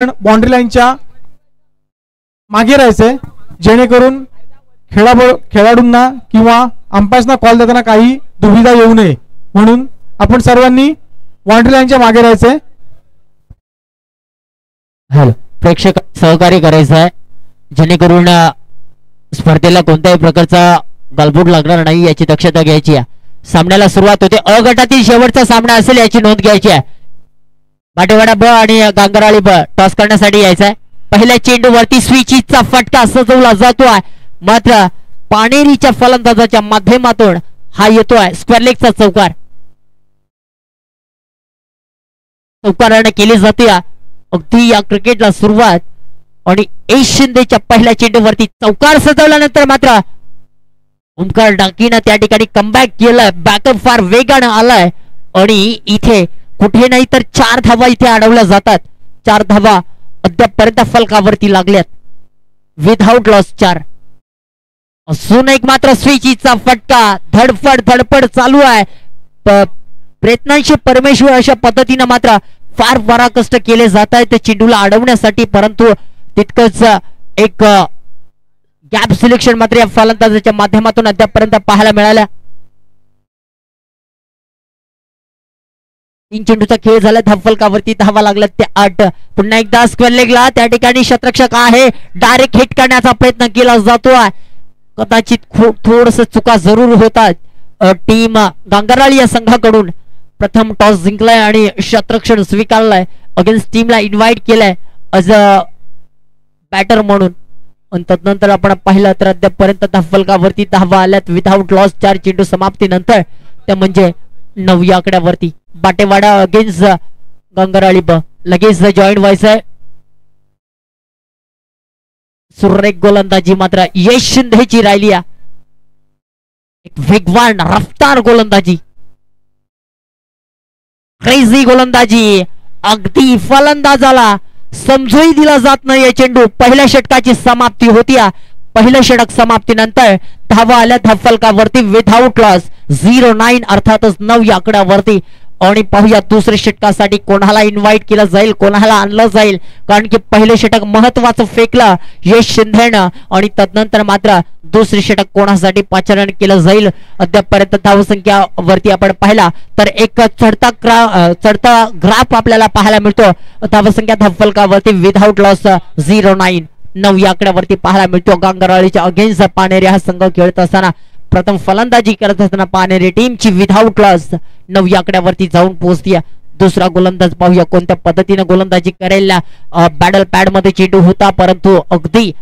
Boundary लाईनच्या मागे राहायचंय, जेणेकरून खेळाडूंना किंवा अंपायर्सना कॉल देताना काही दुविधा येऊ नये म्हणून आपण सर्वांनी बाउंड्री लाईनच्या मागे राहायचंय. हॅलो, प्रेक्षक सहकार्य करायचं आहे जेणेकरून स्पर्धेला कोणत्याही प्रकारचा गालबोट लागणार नाही याची दक्षता घ्यायची आहे. सामन्याला सुरुवात होते. अ गटातील शेवटचा सामना असेल याची नोंद घ्यायची आहे. बाटेवाडा ब आणि गांगराळी ब टॉस करण्यासाठी यायचा आहे. पहिल्या चेंडूवरती स्विचचा फटका सजवला जातोय, मात्र पाणेरीच्या फलंदाजाच्या माध्यमातून हा येतोय स्क्वेअर लेगचा चौकार. चौकाराने केली जाते अगदी या क्रिकेटला सुरुवात. आणि एस शिंदेच्या पहिल्या चेंडूवरती चौकार सजवल्यानंतर मात्र ओमकार डाकीनं त्या ठिकाणी कमबॅक केलं. बॅकअप फार वेगानं आलाय आणि इथे कुठे नाही तर 4 धावा इथे अडवल्या जातात. 4 धावा अद्यापर्यंत फलकावरती लागल्यात. Without loss 4. अजून एक मात्र स्विचचा फटका. धडपड चालू आहे. प्रयत्नांशी परमेश्वर अशा पद्धतीनं मात्र फार पराकष्ट केले जात आहेत चेंडूला अडवण्यासाठी, परंतु तितकंच एक गॅप सिलेक्शन मात्र या फलंदाजाच्या माध्यमातून अद्यापर्यंत पाहायला मिळाल्या. 3 चेंडूचा खेळ झाला. फलकावरती धावा लागल्यात ते 8. पुन्हा एकदा स्क्वेअर लेगला त्या ठिकाणी शतरक्षक आहे. डायरेक्ट हिट करण्याचा प्रयत्न केला जातोय. कदाचित थोडस चुका जरूर होतात. टीम गांगराळी या संघाकडून प्रथम टॉस जिंकलाय आणि शतरक्षण स्वीकारलाय. अगेन्स्ट टीमला इन्व्हाइट केलाय ॲज अ बॅटर म्हणून. आणि तदनंतर आपण पाहिलं तर अद्यापर्यंत फलकावरती धावा आल्यात. विथआउट लॉस 4 चेंडू समाप्तीनंतर, त्या म्हणजे 9 या आकड्यावरती. बाटेवाडा अगेन्स्ट गांगराळी ब लगेच जॉईन व्हायचंय. सुरेख गोलंदाजी मात्र यश शिंदेची राहिली. एक वेगवान रफ्तार गोलंदाजी, क्रेझी गोलंदाजी. अगदी फलंदाजाला समजूही दिला जात नाही. चेंडू पहिल्या षटकाची समाप्ती होती. पहिल्या षटक समाप्तीनंतर धावा आल्या फलकावरती विथआउट लॉस 0-9 अर्थातच 9 या आकड्यावरती. आणि पाहूया दुसऱ्या षटकासाठी कोणाला इन्व्हाइट केलं जाईल, कोणाला आणलं जाईल, कारण की पहिले षटक महत्वाचं फेकलं यश शिंदेनं आणि तदनंतर मात्र दुसरे षटक कोणासाठी पाचारण केलं जाईल. अद्यापर्यंत धावसंख्या वरती आपण पाहिला तर एक चढता ग्राफ आपल्याला पाहायला मिळतो. धावसंख्या फलकावरती विथआउट लॉस 0-9 9 या आकड्यावरती पाहायला मिळतो. गांगराळीच्या अगेन्स्ट पानेरी हा संघ खेळत असताना प्रथम फलंदाजी करत असताना पानेरी टीमची विथआउट लॉस 9 या आकड्यावरती जाऊन पोहोचती. दुसरा गोलंदाज पाहूया कोणत्या पद्धतीने गोलंदाजी करेल. बॅटल पॅड मध्ये चेंडू होता, परंतु अगदी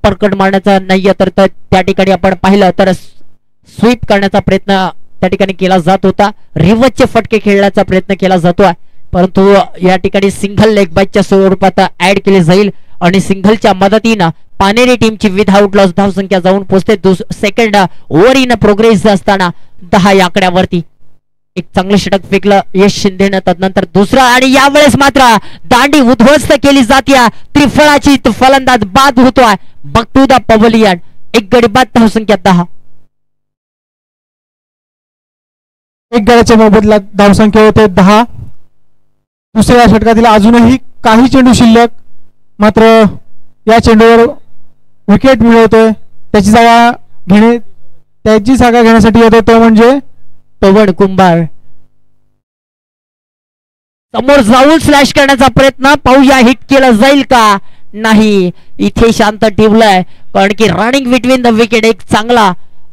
परकट मारण्याचा नाहीये तर त्या ठिकाणी आपण पाहिलं तर स्वीप करण्याचा प्रयत्न त्या ठिकाणी केला जात होता. रिव्हर्सचे फटके खेळण्याचा प्रयत्न केला जातोय, परंतु या ठिकाणी सिंगल लेग बायच्या स्वरूपात ऍड केले जाईल आणि सिंगलच्या मदतीनं पानेरी टीमची विथआउट लॉस धावसंख्या जाऊन पोहोचते. सेकंड ओव्हर इन प्रोग्रेस असताना 10 या आकड्यावरती. एक चांगलं षटक फेकलं यश शिंदेनं. तदनंतर दुसरा आणि यावेळेस मात्र दांडी उद्ध्वस्त केली जाते. त्रिफळाची फलंदाज बाद होतोय. बघतो द पवलियन. एक गडी बाद, धावसंख्या 10. एक गड्याच्या मोबदल्यात धावसंख्या होते 10. दुसऱ्या षटकातील अजूनही काही चेंडू शिल्लक, मात्र या चेंडूवर विकेट मिळवतोय. त्याची जागा घेण्यासाठी येतो तो म्हणजे पवन कुंभार. समोर जाऊन स्लॅश करण्याचा प्रयत्न, पाहूया हिट केलं जाईल का नाही. इथे शांत ठेवलंय कारण की रनिंग बिटवीन द विकेट एक चांगला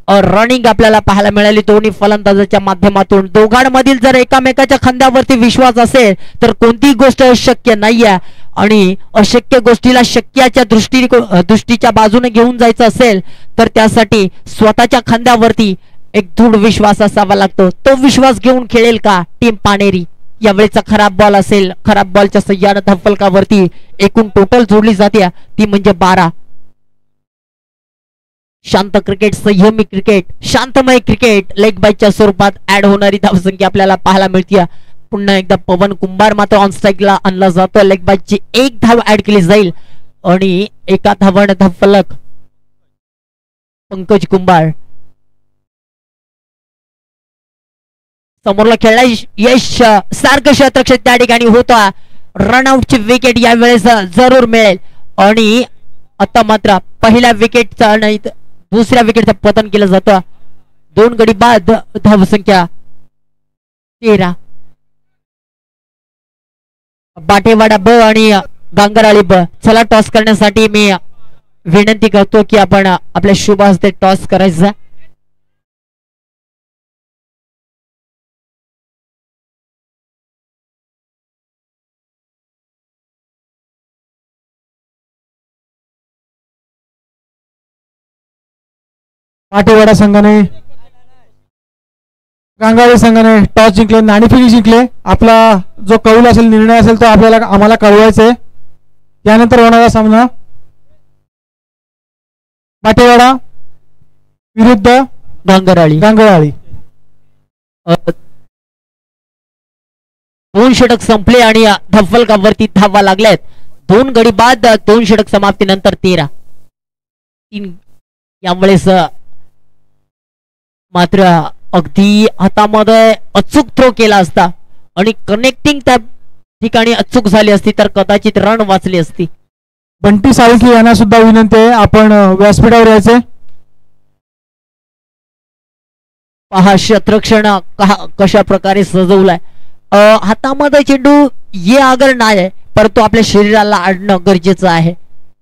रनिंग आपल्याला पाहायला मिळाली दोन्ही फलंदाजाच्या माध्यमातून. दोघांमधील जर एकामेकाच्या खांद्यावरती विश्वास असेल तर कोणतीही गोष्ट अशक्य नाहीये आणि अशक्य गोष्टीला शक्याच्या दृष्टीच्या बाजूने घेऊन जायचं असेल तर त्यासाठी स्वतःच्या खांद्यावरती एक दृढ विश्वास असावा लागतो. तो विश्वास घेऊन खेळेल का टीम पानेरी. यावेळेचा खराब बॉल असेल. खराब बॉलच्या सह्यानं धावफलकावरती एकूण टोटल जोडली जाते ती म्हणजे 12. शांत क्रिकेट, संयमी क्रिकेट, शांतमय क्रिकेट, लेग बायच्या स्वरूपात ऍड होणारी धावसंख्या आपल्याला पाहायला मिळते. पुन्हा एकदा पवन कुंभार मात्र ऑन स्ट्राईकला आणला जातो. लेग बायची 1 धाव ऍड केली जाईल आणि एका धावानं धावफलक पंकज कुंभार. समोरला खेळला यश सारखं शतरक्षक त्या ठिकाणी होता रनआउटची विकेट यावेळेस जरूर मिळेल आणि आता मात्र पहिल्या विकेटचा नाही दुसऱ्या विकेटचं पतन केलं जातं. 2 गडी बाद धावसंख्या 13. बाटेवाडा ब आणि गांगराळी ब. चला टॉस करण्यासाठी मी विनंती करतो की आपण आपल्या शुभ हस्ते टॉस करायचा. बाटेवाडा संघाने गांगाळी संघाने टॉस जिंकले, नाणेफेक जिंकले. आपला जो कौल असेल, निर्णय असेल तो आम्हाला कळवायचा आहे. त्यानंतर होणारा सामना बाटेवाडा विरुद्ध गांगराळी. 2 षटक संपले आणि धफलकावरती धावा लागल्यात. 2 गडी बाद 2 षटक समाप्तीनंतर 13. यावेळेस मात्र अगदी हातामध्ये अचूक थ्रो केला असता आणि कनेक्टिंग त्या ठिकाणी अचूक झाली असती तर कदाचित रन वाचली असती. बंटी साळुंखे यांना सुद्धा विनंती आहे आपण व्यासपीठावर यायचे. पहा क्षेत्रक्षण कशा प्रकारे सजवलाय. हातामध्ये चेंडू ये अगर नाही परंतु आपल्या शरीराला अडणं गरजेचं आहे.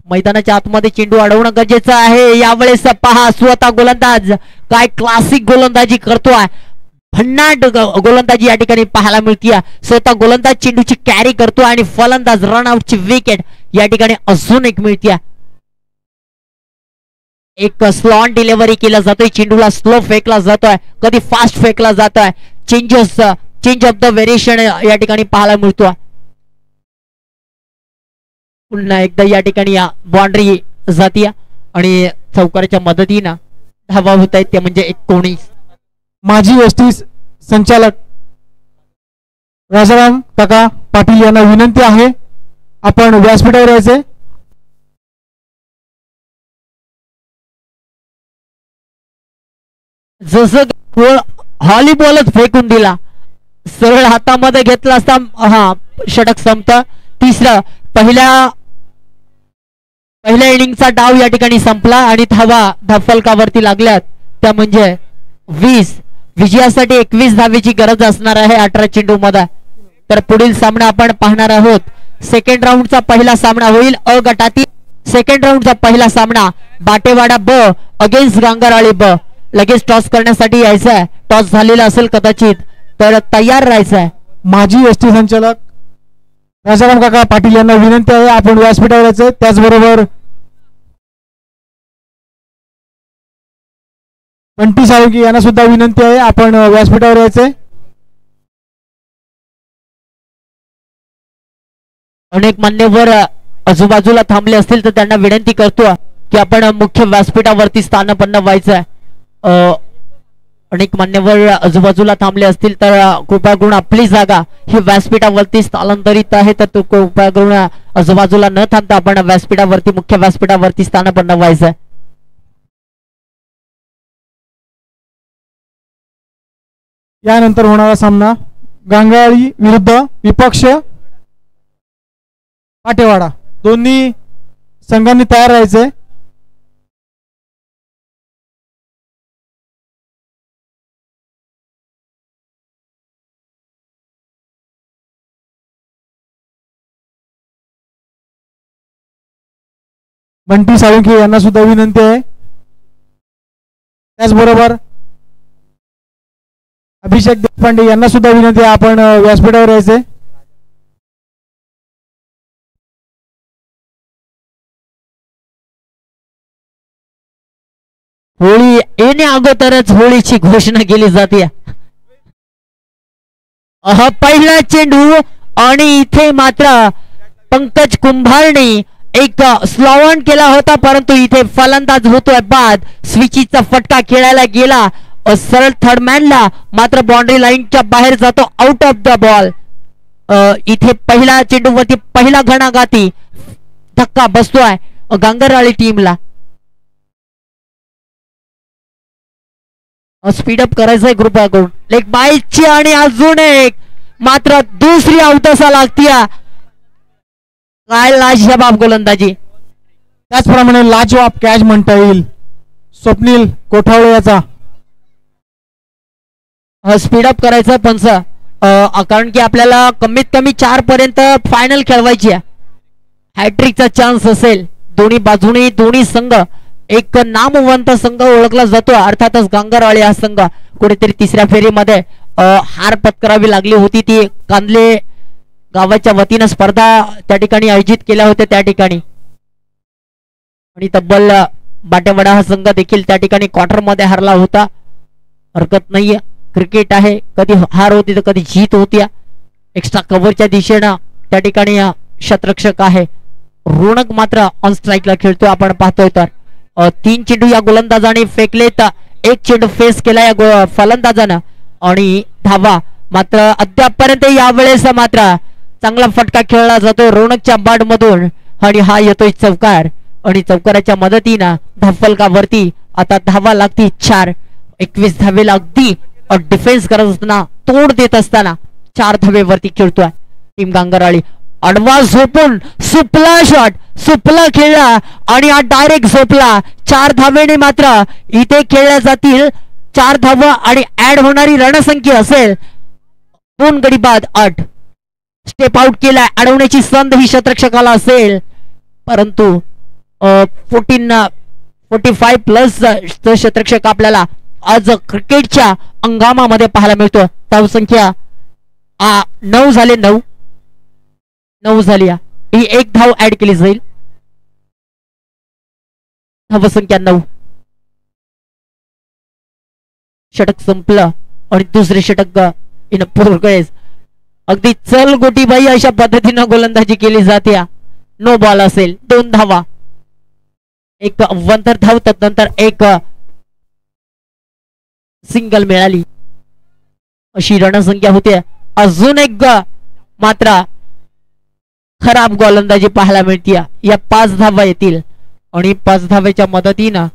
मैदानाच्या आतमध्ये चेंडू अडवणं गरजेचं आहे. यावेळेस पहा स्वतः गोलंदाज काय क्लासिक गोलंदाजी करतोय. भन्नाट गोलंदाजी या ठिकाणी पाहायला मिळते. स्वतः गोलंदाज चेंडूची कॅरी करतोय आणि फलंदाज रनआउटची विकेट या ठिकाणी अजून एक मिळते. एक स्लॉन डिलिव्हरी केला जातोय. चेंडूला स्लो फेकला जातोय, कधी फास्ट फेकला जातोय. चेंज ऑफ द व्हेरिएशन या ठिकाणी पाहायला मिळतोय. पुन्हा एकदा या ठिकाणी बाउंड्री जातीय आणि चौकाराच्या मदतीनं धावा होत आहेत. ते म्हणजे 19. माजी एसटी संचालक राजाराम काका पाटील यांना विनंती आहे आपण व्यासपीठावर यायचे. जसं हॉलीबॉलच फेकून दिला, सरळ हातामध्ये घेतला असता. षटक संपतं. तिसरं पहिल्या इनिंगचा डाव या ठिकाणी संपला आणि धावा धफलकावरती लागल्यात. त्या म्हणजे 20. विजयासाठी 21 धावेची गरज असणार आहे 18 चेंडू मध्ये. तर पुढील सामना आपण पाहणार आहोत. सेकंड राऊंडचा पहिला सामना होईल अ गटातील. सेकंड राऊंडचा पहिला सामना बाटेवाडा ब अगेन्स्ट गांगराळी ब. लगेच टॉस करण्यासाठी यायचं आहे. टॉस झालेला असेल कदाचित तर तयार राहायचं आहे. माजी एसटी संचालक राजाराम काका पाटील यांना विनंती आहे आपण व्यासपीठावर यायचे. त्याचबरोबर बंटी साळुंखे यांना सुद्धा विनंती आहे आपण व्यासपीठावर यायचे. अनेक मान्यवर आजूबाजूला थांबले असतील तर त्यांना विनंती करतो की आपण मुख्य व्यासपीठावरती स्थानापन्न व्हायचं आहे. अनेक मान्यवर आजूबाजूला थांबले असतील तर कृपया करून आपली जागा ही व्यासपीठावरती स्थलांतरित आहे तर तो कृपया करून आजूबाजूला न थांबता आपण व्यासपीठावरती मुख्य व्यासपीठावरती स्थानापन्न व्हायचं आहे. यानंतर होणारा सामना गांगराळी विरुद्ध विपक्ष बाटेवाडा. दोन्ही संघांनी तयार राहायचे. बंटी साळुंखे यांना सुद्धा विनंती आहे. त्याचबरोबर अभिषेक देशपांडे यांना सुद्धा विनंती आहे आपण व्यासपीठावर यायचे. होळी येण्या अगोदरच होळीची घोषणा केली जाते. पहिला चेंडू आणि इथे मात्र पंकज कुंभारने एक स्लॉवन केला होता परंतु इथे फलंदाज होतोय बाद. स्विचीचा फटका खेळायला गेला सरळ थर्डमॅनला मात्र बाउंड्री लाईनच्या बाहेर जातो आउट ऑफ द बॉल. इथे पहिल्या चेंडूवरती पहिला घणाघाती धक्का बसतोय गांगराळी टीमला. स्पीडअप करायचंय कृपया करून. लेग बाईची आणि अजून एक मात्र दुसरी आउटसा लागतीया. काय लाजवाब गोलंदाजी. त्याचप्रमाणे लाजवाब कॅच म्हणता येईल स्वप्नील कोठावळे याचा. स्पीडअप करायचं पंच, कारण की आपल्याला कमीत कमी 4 पर्यंत फायनल खेळवायची आहे. हॅट्रिकचा चान्स असेल. दोन्ही बाजूने दोन्ही संघ एक नामवंत संघ ओळखला जातो. अर्थातच गांगरवाडी हा संघ कुठेतरी तिसऱ्या फेरीमध्ये हार पत्करावी लागली होती. ती कांदले गावाच्या वतीनं स्पर्धा त्या ठिकाणी आयोजित केल्या होत्या त्या ठिकाणी. आणि तब्बल बाटेवाडा हा संघ देखील त्या ठिकाणी क्वार्टर मध्ये हरला होता. हरकत नाहीये, क्रिकेट आहे, कधी हार होती तर कधी जीत होती. एक्स्ट्रा कव्हरच्या दिशेनं त्या ठिकाणी शतरक्षक आहे रोनक मात्र ऑन स्ट्राईकला खेळतोय. आपण पाहतोय तर 3 चेंडू या गोलंदाजाने फेकले तर 1 चेंडू फेस केला या फलंदाजानं आणि धावा मात्र अद्यापपर्यंत यावेळेस मात्र चांगला फटका खेळला जातो रोनकच्या बॅट मधून आणि हा येतोय चौकार आणि चौकाराच्या मदतीनं धावफलकावरती आता धावा लागती 4. 21 धावेला अगदी डिफेन्स करत असताना तोड देत असताना 4 धावेवरती खेळतोय टीम गांगरवाडी. अडवा झोपून सुपला शॉट, सुपला खेळला आणि हा डायरेक्ट झोपला. 4 धावेने मात्र इथे खेळल्या जातील 4 धावा आणि ऍड होणारी रणसंख्या असेल 2 गडी बाद 8. स्टेप आउट केलाय, अडवण्याची संधी ही शतरक्षकाला असेल परंतु 45 प्लस शतरक्षक आपल्याला आज क्रिकेटच्या हंगामामध्ये पाहायला मिळतो. धावसंख्या 9 झाले. 9 झाली. ही 1 धाव ऍड केली जाईल. धावसंख्या 9. षटक संपलं आणि दुसरे षटक इन प्रोग्रेस. अगदी चल गोटीबाई अशा पद्धतीनं गोलंदाजी केली जाते. नो बॉल असेल 2 धावा, 1 अवंतर धाव तदनंतर 1 सिंगल मिळाली अशी रणसंख्या होते. अजून 1 मात्र खराब गोलंदाजी पाहायला मिळते. या 5 धावा येतील आणि 5 धावेच्या मदतीनं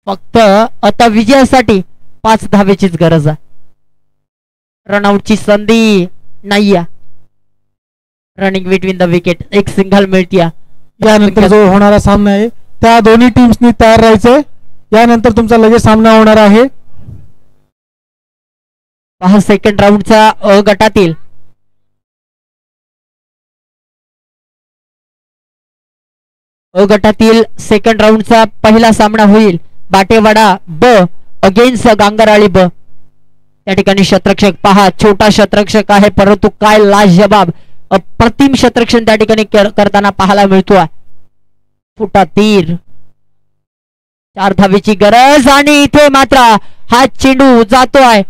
फक्त आता विजयासाठी 5 धावेचीच गरज आहे. रनआउटची संधी नाही. Running between the wicket 1 single मिळते. यानंतर जो होणारा सामना आहे त्या दोन्ही टीम्सनी तयार राहायचंय. यानंतर तुमचा लगेच सामना होणार आहे. पहा सेकंड राऊंडचा अ गटातील सेकंड राऊंडचा पहिला सामना होईल. बाटेवाडा ब अगेन्स्ट गांगरवाडी ब. त्या ठिकाणी शतरक्षक पहा, छोटा शतरक्षक आहे परंतु काय लाजवाब अप्रतिम शतरक्षण त्या ठिकाणी करताना पाहायला मिळतोय. फुटा तीर 4 धावेची गरज आणि इथे मात्र हा चेंडू जातोय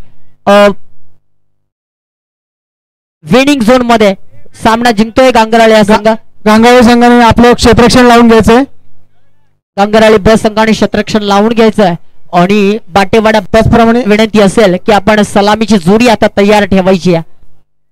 विनिंग झोन मध्ये. सामना जिंकतोय गांगरवाडी संघ. गांगरवाडी संघाने आपलं क्षेत्ररक्षण लावून घ्यायचंय. गांगरवाडी ब संघाने क्षेत्ररक्षण लावून घ्यायचंय आणि बाटेवाडा त्याचप्रमाणे विनंती असेल की आपण सलामीची जोडी आता तयार ठेवायची आहे.